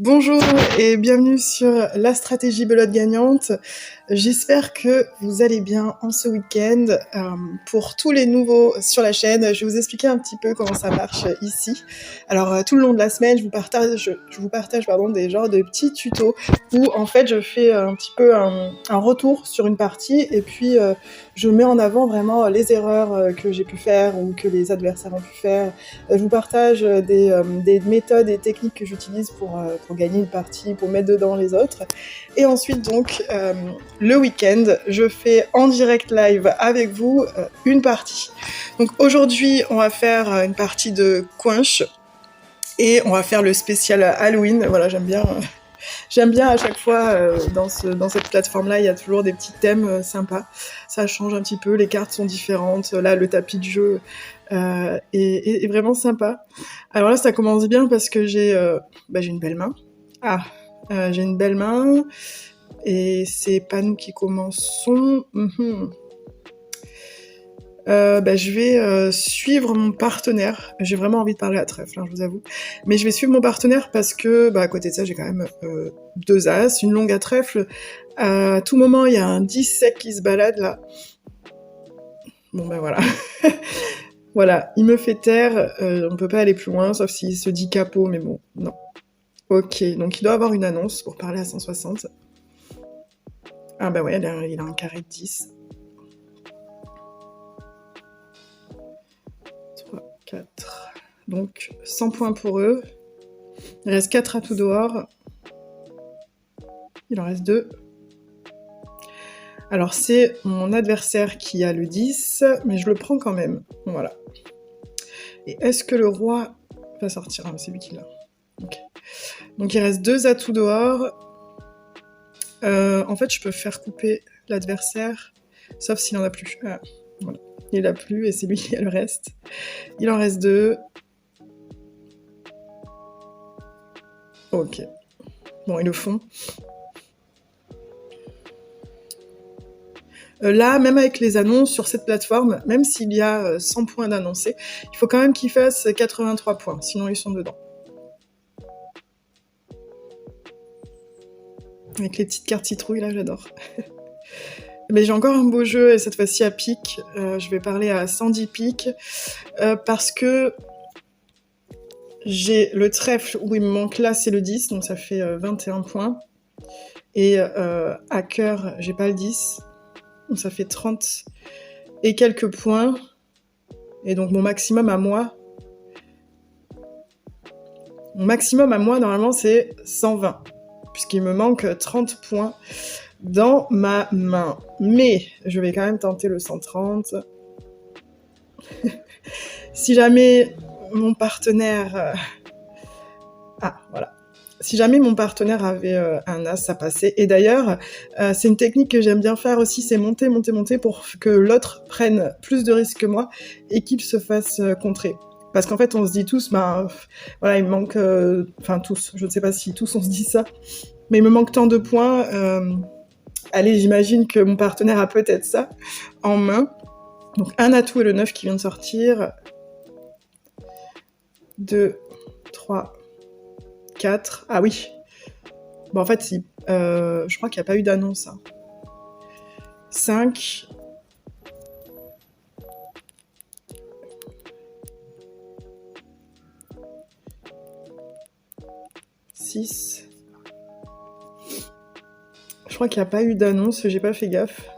Bonjour et bienvenue sur la stratégie belote gagnante. J'espère que vous allez bien en ce week-end. Pour tous les nouveaux sur la chaîne, je vais vous expliquer un petit peu comment ça marche ici. Alors tout le long de la semaine, je vous partage des genres de petits tutos où en fait je fais un petit peu un retour sur une partie et puis je mets en avant vraiment les erreurs que j'ai pu faire ou que les adversaires ont pu faire. Je vous partage des méthodes et techniques que j'utilise pour gagner une partie, pour mettre dedans les autres. Et ensuite, donc, le week-end, je fais en direct live avec vous une partie. Donc aujourd'hui, on va faire une partie de Quench et on va faire le spécial Halloween. Voilà, j'aime bien à chaque fois dans cette plateforme-là, il y a toujours des petits thèmes sympas. Ça change un petit peu, les cartes sont différentes. Là, le tapis de jeu est vraiment sympa. Alors là, ça commence bien parce que j'ai une belle main. J'ai une belle main et c'est pas nous qui commençons. Je vais suivre mon partenaire. J'ai vraiment envie de parler à trèfle, je vous avoue. Mais je vais suivre mon partenaire parce que, à côté de ça, j'ai quand même 2 as, une longue à trèfle. À tout moment, il y a un 10 sec qui se balade, là. Bon, voilà. Voilà, il me fait taire. On peut pas aller plus loin, sauf s'il se dit capot, mais bon, non. Ok, donc il doit avoir une annonce pour parler à 160. Ah ouais, il a un carré de 10. 3, 4. Donc 100 points pour eux. Il reste 4 atouts dehors. Il en reste 2. Alors c'est mon adversaire qui a le 10, mais je le prends quand même. Voilà. Et est-ce que le roi va sortir ? Ah, c'est lui qui l'a. Okay. Donc il reste 2 atouts dehors. En fait, je peux faire couper l'adversaire, sauf s'il en a plus. Ah, voilà. Il a plus et c'est lui qui a le reste. Il en reste 2. Ok. Bon, et le fond. Là, même avec les annonces sur cette plateforme, même s'il y a 100 points d'annoncés, il faut quand même qu'ils fassent 83 points, sinon ils sont dedans. Avec les petites cartes citrouilles, là, j'adore. Mais j'ai encore un beau jeu, et cette fois-ci à pique. Je vais parler à 110 piques, parce que j'ai le trèfle où il me manque là, c'est le 10, donc ça fait 21 points. Et à cœur, j'ai pas le 10, donc ça fait 30 et quelques points. Et donc mon maximum à moi, normalement, c'est 120, puisqu'il me manque 30 points dans ma main. Mais je vais quand même tenter le 130. Si jamais mon partenaire... voilà. Si jamais mon partenaire avait un as, ça passait. Et d'ailleurs, c'est une technique que j'aime bien faire aussi, c'est monter pour que l'autre prenne plus de risques que moi et qu'il se fasse contrer. Parce qu'en fait, on se dit tous, voilà, il me manque... tous, je ne sais pas si tous on se dit ça, mais il me manque tant de points. Allez, j'imagine que mon partenaire a peut-être ça en main. Donc un atout et le 9 qui vient de sortir. 2, 3, 4. Ah oui. Bon, en fait, si. Je crois qu'il n'y a pas eu d'annonce. 5. 6. Je crois qu'il n'y a pas eu d'annonce, j'ai pas fait gaffe.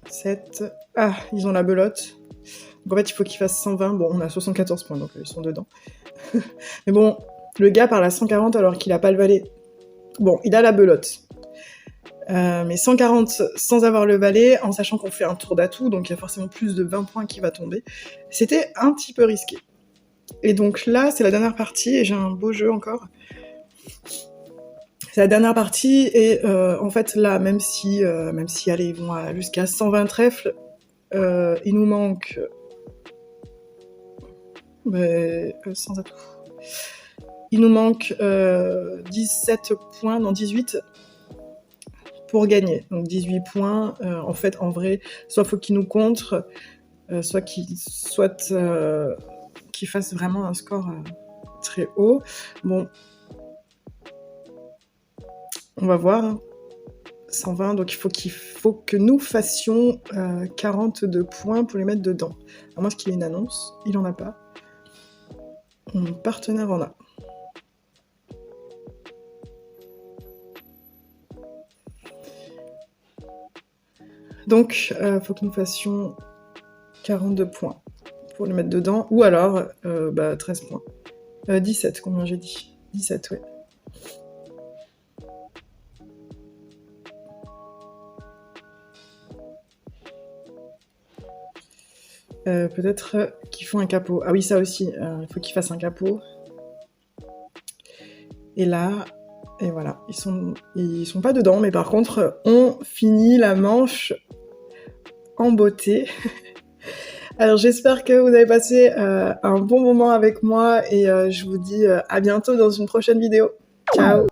7. Ah, ils ont la belote. Donc en fait, il faut qu'ils fassent 120. Bon, on a 74 points, donc ils sont dedans. Mais bon, le gars parle à 140 alors qu'il a pas le valet. Bon, il a la belote. Mais 140 sans avoir le valet, en sachant qu'on fait un tour d'atout, donc il y a forcément plus de 20 points qui va tomber. C'était un petit peu risqué. Et donc là, c'est la dernière partie, et j'ai un beau jeu encore. C'est la dernière partie, et en fait là, même si allez, ils vont jusqu'à 120 trèfles, il nous manque... sans atout. Il nous manque 17 points, non 18, pour gagner. Donc 18 points, en fait, en vrai, soit faut qu'il nous contre, soit qu'il qu'ils fassent vraiment un score très haut. Bon, on va voir, hein. 120, donc il faut que nous fassions 42 points pour les mettre dedans. À moins qu'il y ait une annonce, il en a pas. Mon partenaire en a. Donc, faut que nous fassions 42 points pour les mettre dedans, ou alors 13 points. 17, combien j'ai dit? 17, ouais. Peut-être qu'ils font un capot. Ah oui, ça aussi, il faut qu'ils fassent un capot. Et là, et voilà, ils sont pas dedans, mais par contre, on finit la manche en beauté. Alors j'espère que vous avez passé un bon moment avec moi et je vous dis à bientôt dans une prochaine vidéo. Ciao!